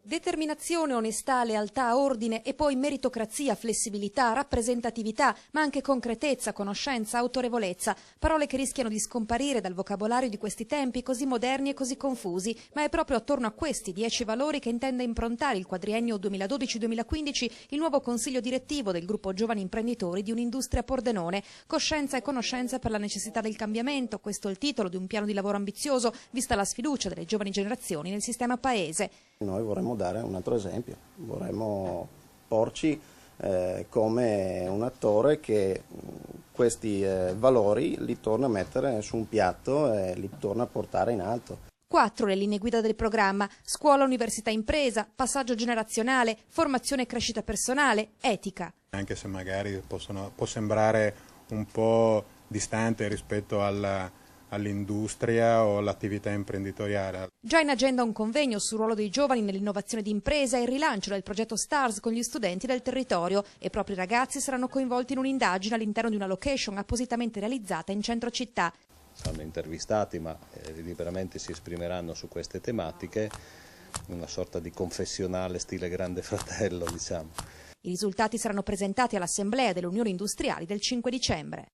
Determinazione, onestà, lealtà, ordine e poi meritocrazia, flessibilità, rappresentatività, ma anche concretezza, conoscenza, autorevolezza. Parole che rischiano di scomparire dal vocabolario di questi tempi così moderni e così confusi, ma è proprio attorno a questi 10 valori che intende improntare il quadriennio 2012-2015 il nuovo consiglio direttivo del gruppo Giovani Imprenditori di Un'Industria Pordenone. Coscienza e conoscenza per la necessità del cambiamento, questo è il titolo di un piano di lavoro ambizioso, vista la sfiducia delle giovani generazioni nel sistema paese. Noi vorremmo dare un altro esempio, vorremmo porci come un attore che questi valori li torna a mettere su un piatto e li torna a portare in alto. 4 le linee guida del programma: scuola, università, impresa, passaggio generazionale, formazione e crescita personale, etica. Anche se magari può sembrare un po' distante rispetto all'industria o all'attività imprenditoriale. Già in agenda un convegno sul ruolo dei giovani nell'innovazione di impresa e il rilancio del progetto STARS con gli studenti del territorio, e proprio i ragazzi saranno coinvolti in un'indagine all'interno di una location appositamente realizzata in centro città. Saranno intervistati, ma liberamente si esprimeranno su queste tematiche, una sorta di confessionale stile Grande Fratello, diciamo. I risultati saranno presentati all'Assemblea delle Unioni Industriali del 5 dicembre.